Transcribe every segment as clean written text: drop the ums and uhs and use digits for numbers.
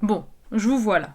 Bon, je vous vois là.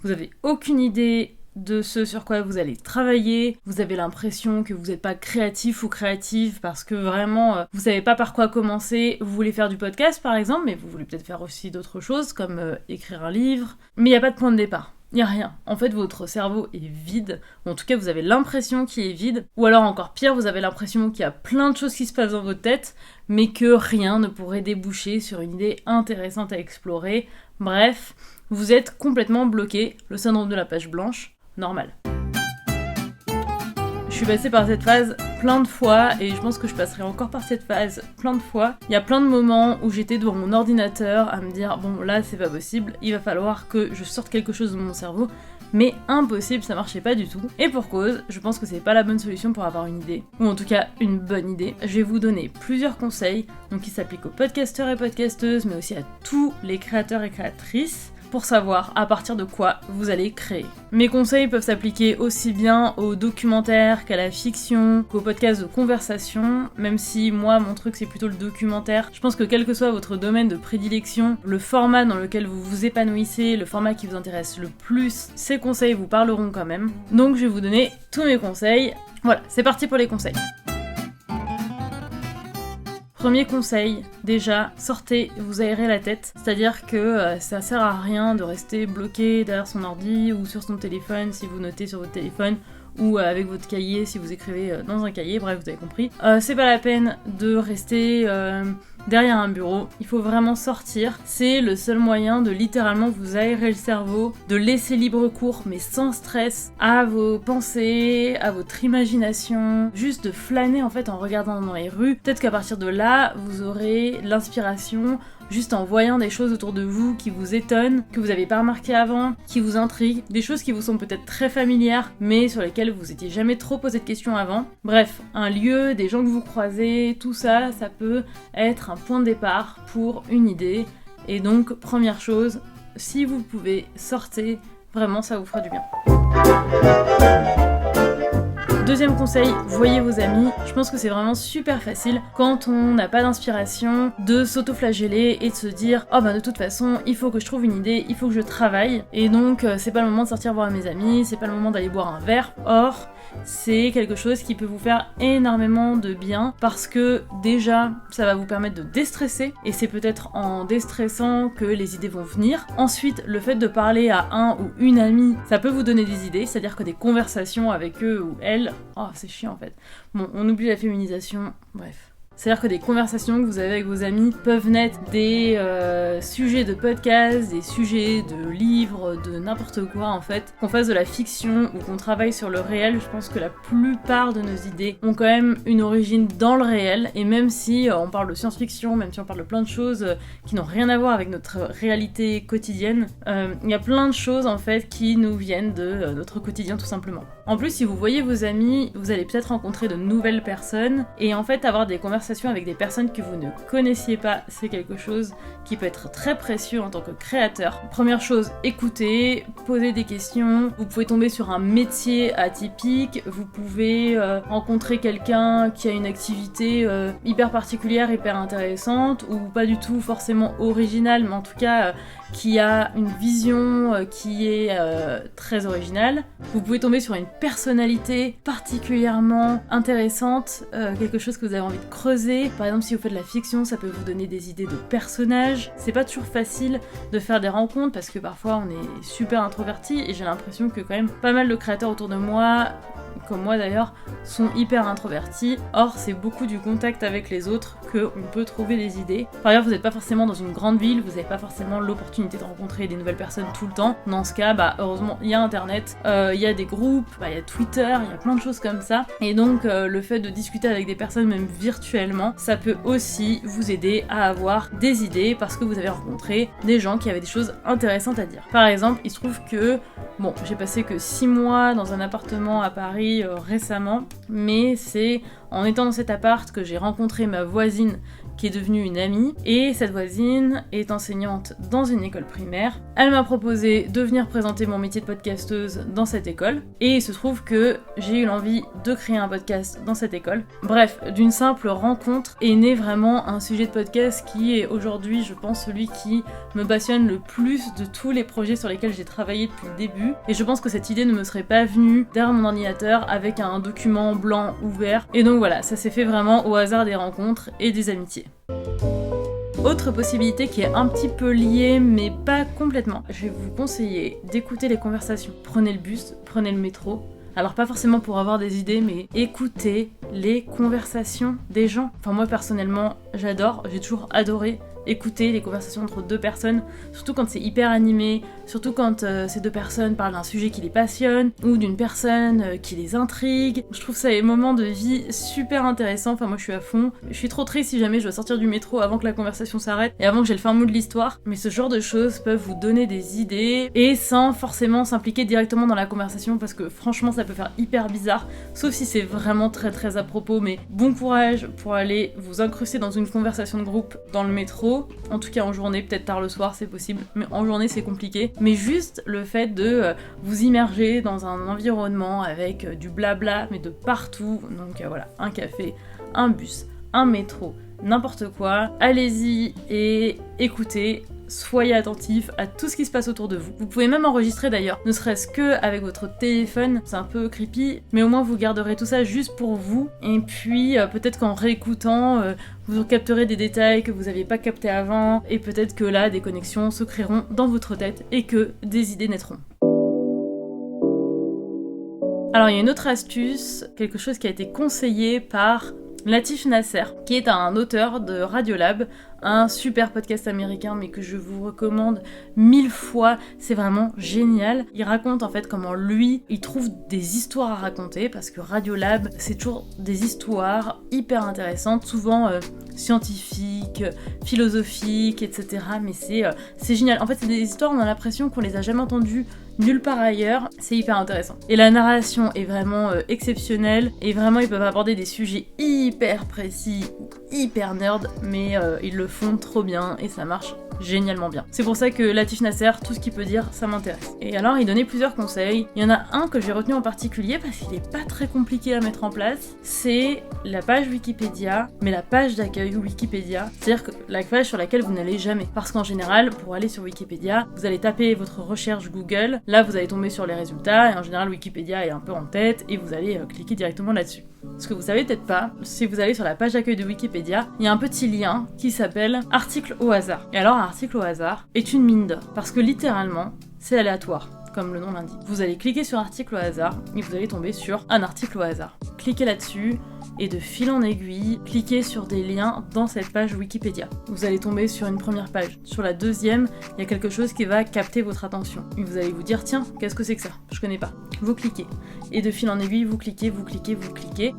Vous avez aucune idée de ce sur quoi vous allez travailler, vous avez l'impression que vous n'êtes pas créatif ou créative parce que vraiment vous savez pas par quoi commencer, vous voulez faire du podcast par exemple, mais vous voulez peut-être faire aussi d'autres choses comme écrire un livre, mais il n'y a pas de point de départ. Il n'y a rien. En fait, votre cerveau est vide, ou en tout cas vous avez l'impression qu'il est vide, ou alors encore pire, vous avez l'impression qu'il y a plein de choses qui se passent dans votre tête, mais que rien ne pourrait déboucher sur une idée intéressante à explorer. Bref, vous êtes complètement bloqué, le syndrome de la page blanche. Normal. Je suis passée par cette phase plein de fois et je pense que je passerai encore par cette phase plein de fois. Il y a plein de moments où j'étais devant mon ordinateur à me dire bon là c'est pas possible, il va falloir que je sorte quelque chose de mon cerveau, mais impossible, ça marchait pas du tout. Et pour cause, je pense que c'est pas la bonne solution pour avoir une idée, ou en tout cas une bonne idée. Je vais vous donner plusieurs conseils, donc qui s'appliquent aux podcasteurs et podcasteuses, mais aussi à tous les créateurs et créatrices, pour savoir à partir de quoi vous allez créer. Mes conseils peuvent s'appliquer aussi bien aux documentaires qu'à la fiction, qu'aux podcasts de conversation, même si moi mon truc c'est plutôt le documentaire. Je pense que quel que soit votre domaine de prédilection, le format dans lequel vous vous épanouissez, le format qui vous intéresse le plus, ces conseils vous parleront quand même. Donc je vais vous donner tous mes conseils. Voilà, c'est parti pour les conseils. Premier conseil, déjà, sortez, vous aérez la tête. C'est-à-dire que ça sert à rien de rester bloqué derrière son ordi ou sur son téléphone si vous notez sur votre téléphone ou avec votre cahier si vous écrivez dans un cahier, bref, vous avez compris. C'est pas la peine de rester derrière un bureau, il faut vraiment sortir. C'est le seul moyen de littéralement vous aérer le cerveau, de laisser libre cours, mais sans stress, à vos pensées, à votre imagination, juste de flâner en fait en regardant dans les rues. Peut-être qu'à partir de là, vous aurez l'inspiration, juste en voyant des choses autour de vous qui vous étonnent, que vous n'avez pas remarqué avant, qui vous intriguent, des choses qui vous sont peut-être très familières, mais sur lesquelles vous étiez jamais trop posé de questions avant. Bref, un lieu, des gens que vous croisez, tout ça, ça peut être un point de départ pour une idée. Et donc, première chose, si vous pouvez, sortez, vraiment ça vous fera du bien. Deuxième conseil, voyez vos amis. Je pense que c'est vraiment super facile quand on n'a pas d'inspiration de s'auto-flageller et de se dire oh ben de toute façon il faut que je trouve une idée, il faut que je travaille et donc c'est pas le moment de sortir voir mes amis, c'est pas le moment d'aller boire un verre. Or c'est quelque chose qui peut vous faire énormément de bien parce que déjà ça va vous permettre de déstresser et c'est peut-être en déstressant que les idées vont venir. Ensuite, le fait de parler à un ou une amie, ça peut vous donner des idées, c'est-à-dire que des conversations avec eux ou elles, oh c'est chiant en fait. Bon, on oublie la féminisation, bref. C'est-à-dire que des conversations que vous avez avec vos amis peuvent naître des sujets de podcast, des sujets de livres, de n'importe quoi en fait. Qu'on fasse de la fiction ou qu'on travaille sur le réel, je pense que la plupart de nos idées ont quand même une origine dans le réel. Et même si on parle de science-fiction, même si on parle de plein de choses qui n'ont rien à voir avec notre réalité quotidienne, il y a plein de choses en fait qui nous viennent de notre quotidien tout simplement. En plus, si vous voyez vos amis, vous allez peut-être rencontrer de nouvelles personnes et en fait avoir des conversations avec des personnes que vous ne connaissiez pas, c'est quelque chose qui peut être très précieux en tant que créateur. Première chose, écoutez, posez des questions, vous pouvez tomber sur un métier atypique, vous pouvez rencontrer quelqu'un qui a une activité hyper particulière, hyper intéressante, ou pas du tout forcément originale, mais en tout cas qui a une vision qui est très originale. Vous pouvez tomber sur une personnalité particulièrement intéressante, quelque chose que vous avez envie de creuser. Par exemple, si vous faites de la fiction, ça peut vous donner des idées de personnages. C'est pas toujours facile de faire des rencontres parce que parfois on est super introverti et j'ai l'impression que quand même pas mal de créateurs autour de moi, comme moi d'ailleurs, sont hyper introvertis. Or, c'est beaucoup du contact avec les autres qu'on peut trouver des idées. Par ailleurs, vous n'êtes pas forcément dans une grande ville, vous n'avez pas forcément l'opportunité de rencontrer des nouvelles personnes tout le temps. Dans ce cas, heureusement, il y a Internet, il y a des groupes, il y a Twitter, il y a plein de choses comme ça. Et donc, le fait de discuter avec des personnes, même virtuellement, ça peut aussi vous aider à avoir des idées parce que vous avez rencontré des gens qui avaient des choses intéressantes à dire. Par exemple, il se trouve que, j'ai passé que 6 mois dans un appartement à Paris récemment, mais c'est en étant dans cet appart que j'ai rencontré ma voisine qui est devenue une amie, et cette voisine est enseignante dans une école primaire. Elle m'a proposé de venir présenter mon métier de podcasteuse dans cette école, et il se trouve que j'ai eu l'envie de créer un podcast dans cette école. Bref, d'une simple rencontre est né vraiment un sujet de podcast qui est aujourd'hui, je pense, celui qui me passionne le plus de tous les projets sur lesquels j'ai travaillé depuis le début, et je pense que cette idée ne me serait pas venue derrière mon ordinateur avec un document blanc ouvert, et donc voilà, ça s'est fait vraiment au hasard des rencontres et des amitiés. Autre possibilité qui est un petit peu liée mais pas complètement, je vais vous conseiller d'écouter les conversations. Prenez le bus, prenez le métro. Alors pas forcément pour avoir des idées, mais écoutez les conversations des gens. Enfin moi personnellement, j'adore, j'ai toujours adoré écouter les conversations entre deux personnes, surtout quand c'est hyper animé, surtout quand ces deux personnes parlent d'un sujet qui les passionne, ou d'une personne qui les intrigue. Je trouve ça des moments de vie super intéressants, enfin moi je suis à fond. Je suis trop triste si jamais je dois sortir du métro avant que la conversation s'arrête, et avant que j'ai le fin mot de l'histoire, mais ce genre de choses peuvent vous donner des idées, et sans forcément s'impliquer directement dans la conversation, parce que franchement ça peut faire hyper bizarre, sauf si c'est vraiment très très à propos, mais bon courage pour aller vous incruster dans une conversation de groupe dans le métro. En tout cas en journée, peut-être tard le soir c'est possible, mais en journée c'est compliqué. Mais juste le fait de vous immerger dans un environnement avec du blabla, mais de partout, donc voilà, un café, un bus, un métro, n'importe quoi, allez-y et écoutez. Soyez attentifs à tout ce qui se passe autour de vous. Vous pouvez même enregistrer d'ailleurs, ne serait-ce que avec votre téléphone, c'est un peu creepy, mais au moins vous garderez tout ça juste pour vous. Et puis peut-être qu'en réécoutant, vous capterez des détails que vous n'aviez pas captés avant, et peut-être que là, des connexions se créeront dans votre tête et que des idées naîtront. Alors il y a une autre astuce, quelque chose qui a été conseillé par Latif Nasser, qui est un auteur de Radiolab, un super podcast américain mais que je vous recommande 1000 fois, c'est vraiment génial. Il raconte en fait comment lui, il trouve des histoires à raconter, parce que Radiolab, c'est toujours des histoires hyper intéressantes, souvent scientifiques, philosophiques, etc. Mais c'est génial. En fait, c'est des histoires, on a l'impression qu'on les a jamais entendues nulle part ailleurs, c'est hyper intéressant. Et la narration est vraiment exceptionnelle, et vraiment ils peuvent aborder des sujets hyper précis, hyper nerd, mais ils le font trop bien et ça marche génialement bien. C'est pour ça que Latif Nasser, tout ce qu'il peut dire, ça m'intéresse. Et alors, il donnait plusieurs conseils. Il y en a un que j'ai retenu en particulier parce qu'il est pas très compliqué à mettre en place. C'est la page Wikipédia, mais la page d'accueil Wikipédia. C'est-à-dire que la page sur laquelle vous n'allez jamais. Parce qu'en général, pour aller sur Wikipédia, vous allez taper votre recherche Google. Là, vous allez tomber sur les résultats et en général, Wikipédia est un peu en tête et vous allez cliquer directement là-dessus. Ce que vous savez peut-être pas, si vous allez sur la page d'accueil de Wikipédia, il y a un petit lien qui s'appelle article au hasard. Et alors, un article au hasard est une mine d'or, parce que littéralement, c'est aléatoire, comme le nom l'indique. Vous allez cliquer sur article au hasard et vous allez tomber sur un article au hasard. Cliquez là-dessus et de fil en aiguille, cliquez sur des liens dans cette page Wikipédia. Vous allez tomber sur une première page. Sur la deuxième, il y a quelque chose qui va capter votre attention. Et vous allez vous dire, tiens, qu'est-ce que c'est que ça ? Je connais pas. Vous cliquez. Et de fil en aiguille, vous cliquez.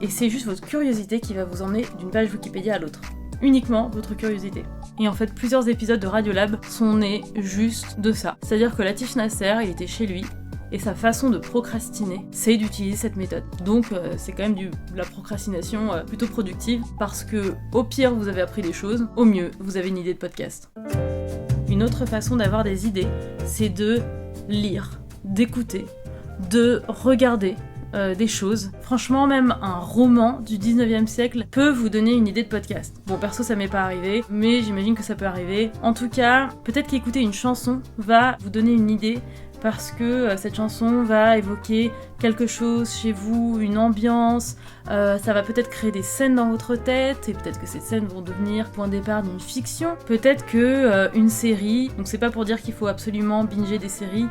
Et c'est juste votre curiosité qui va vous emmener d'une page Wikipédia à l'autre. Uniquement votre curiosité. Et en fait, plusieurs épisodes de Radiolab sont nés juste de ça. C'est-à-dire que Latif Nasser, il était chez lui, et sa façon de procrastiner, c'est d'utiliser cette méthode. Donc c'est quand même de la procrastination plutôt productive, parce que au pire, vous avez appris des choses, au mieux, vous avez une idée de podcast. Une autre façon d'avoir des idées, c'est de lire, d'écouter, de regarder des choses. Franchement, même un roman du 19e siècle peut vous donner une idée de podcast. Bon, perso, ça m'est pas arrivé, mais j'imagine que ça peut arriver. En tout cas, peut-être qu'écouter une chanson va vous donner une idée, parce que cette chanson va évoquer quelque chose chez vous, une ambiance, ça va peut-être créer des scènes dans votre tête, et peut-être que ces scènes vont devenir point de départ d'une fiction. Peut-être que une série, donc c'est pas pour dire qu'il faut absolument binger des séries,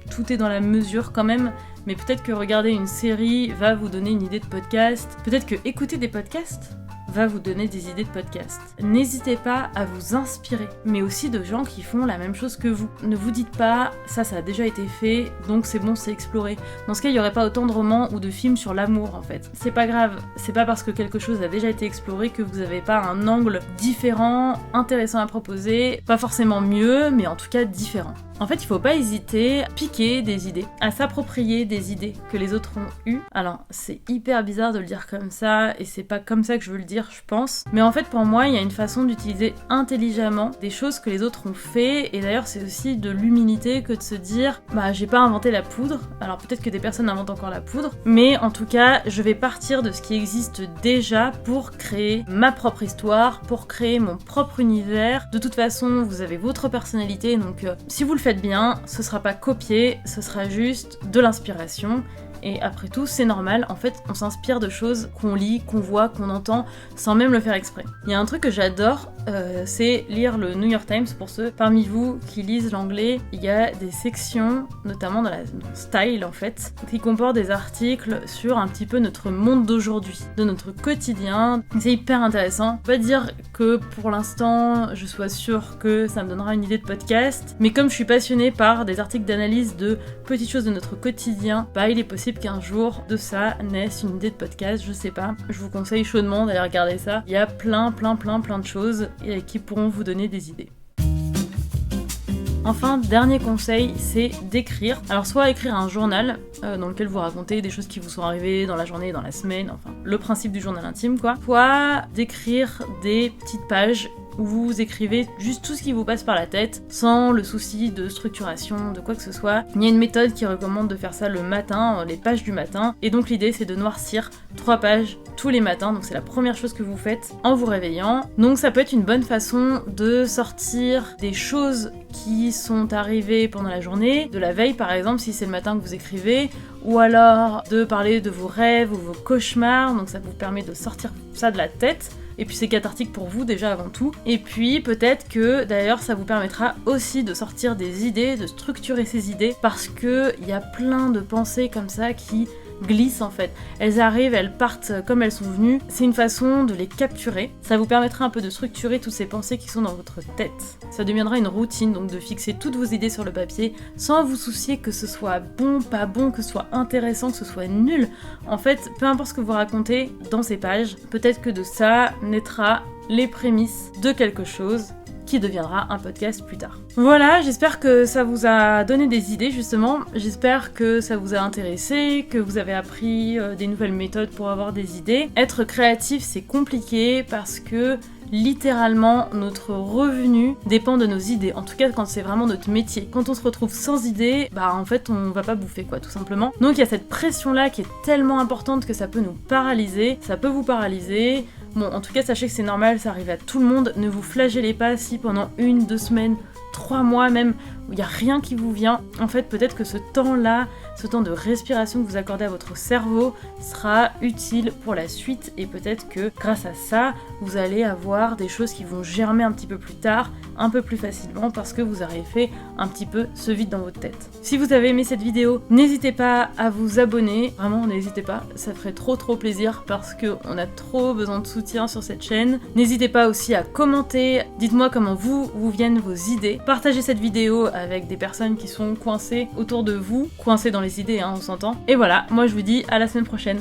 tout est dans la mesure quand même, mais peut-être que regarder une série va vous donner une idée de podcast, peut-être que écouter des podcasts va vous donner des idées de podcast. N'hésitez pas à vous inspirer, mais aussi de gens qui font la même chose que vous. Ne vous dites pas, ça a déjà été fait, donc c'est bon, c'est exploré. Dans ce cas, il n'y aurait pas autant de romans ou de films sur l'amour, en fait. C'est pas grave, c'est pas parce que quelque chose a déjà été exploré que vous n'avez pas un angle différent, intéressant à proposer, pas forcément mieux, mais en tout cas différent. En fait, il faut pas hésiter à piquer des idées, à s'approprier des idées que les autres ont eues. Alors, c'est hyper bizarre de le dire comme ça, et c'est pas comme ça que je veux le dire, dire, je pense. Mais en fait, pour moi, il y a une façon d'utiliser intelligemment des choses que les autres ont fait. Et d'ailleurs, c'est aussi de l'humilité que de se dire, bah, j'ai pas inventé la poudre. Alors peut-être que des personnes inventent encore la poudre. Mais en tout cas, je vais partir de ce qui existe déjà pour créer ma propre histoire, pour créer mon propre univers. De toute façon, vous avez votre personnalité. Donc si vous le faites bien, ce sera pas copié, ce sera juste de l'inspiration. Et après tout, c'est normal, en fait, on s'inspire de choses qu'on lit, qu'on voit, qu'on entend, sans même le faire exprès. Il y a un truc que j'adore, c'est lire le New York Times. Pour ceux parmi vous qui lisent l'anglais, il y a des sections, notamment dans Style en fait, qui comportent des articles sur un petit peu notre monde d'aujourd'hui, de notre quotidien. C'est hyper intéressant. On va dire que pour l'instant, je sois sûre que ça me donnera une idée de podcast, mais comme je suis passionnée par des articles d'analyse de petites choses de notre quotidien, bah il est possible qu'un jour de ça naisse une idée de podcast, je sais pas. Je vous conseille chaudement d'aller regarder ça. Il y a plein de choses qui pourront vous donner des idées. Enfin, dernier conseil, c'est d'écrire. Alors soit écrire un journal dans lequel vous racontez des choses qui vous sont arrivées dans la journée, dans la semaine, enfin le principe du journal intime quoi. Soit d'écrire des petites pages où vous écrivez juste tout ce qui vous passe par la tête, sans le souci de structuration, de quoi que ce soit. Il y a une méthode qui recommande de faire ça le matin, les pages du matin, et donc l'idée c'est de noircir 3 pages tous les matins, donc c'est la première chose que vous faites en vous réveillant. Donc ça peut être une bonne façon de sortir des choses qui sont arrivées pendant la journée, de la veille par exemple si c'est le matin que vous écrivez, ou alors de parler de vos rêves ou vos cauchemars, donc ça vous permet de sortir ça de la tête. Et puis c'est cathartique pour vous déjà avant tout. Et puis peut-être que d'ailleurs ça vous permettra aussi de sortir des idées, de structurer ces idées, parce que il y a plein de pensées comme ça qui glissent en fait. Elles arrivent, elles partent comme elles sont venues. C'est une façon de les capturer. Ça vous permettra un peu de structurer toutes ces pensées qui sont dans votre tête. Ça deviendra une routine, donc de fixer toutes vos idées sur le papier sans vous soucier que ce soit bon, pas bon, que ce soit intéressant, que ce soit nul. En fait, peu importe ce que vous racontez dans ces pages, peut-être que de ça naîtra les prémices de quelque chose qui deviendra un podcast plus tard. Voilà, j'espère que ça vous a donné des idées justement, j'espère que ça vous a intéressé, que vous avez appris des nouvelles méthodes pour avoir des idées. Être créatif c'est compliqué parce que littéralement notre revenu dépend de nos idées, en tout cas quand c'est vraiment notre métier. Quand on se retrouve sans idées, bah en fait on va pas bouffer quoi tout simplement. Donc il y a cette pression là qui est tellement importante que ça peut nous paralyser, ça peut vous paralyser. Bon, en tout cas, sachez que c'est normal, ça arrive à tout le monde. Ne vous flagellez pas si pendant 1, 2 semaines, 3 mois même, où il n'y a rien qui vous vient. En fait, peut-être que ce temps-là, ce temps de respiration que vous accordez à votre cerveau sera utile pour la suite. Et peut-être que grâce à ça, vous allez avoir des choses qui vont germer un petit peu plus tard, un peu plus facilement, parce que vous aurez fait un petit peu ce vide dans votre tête. Si vous avez aimé cette vidéo, n'hésitez pas à vous abonner. Vraiment, n'hésitez pas, ça ferait trop plaisir parce qu'on a trop besoin de soutien sur cette chaîne. N'hésitez pas aussi à commenter, dites-moi comment vous viennent vos idées. Partagez cette vidéo avec des personnes qui sont coincées autour de vous, coincées dans les idées, hein, on s'entend. Et voilà, moi je vous dis à la semaine prochaine.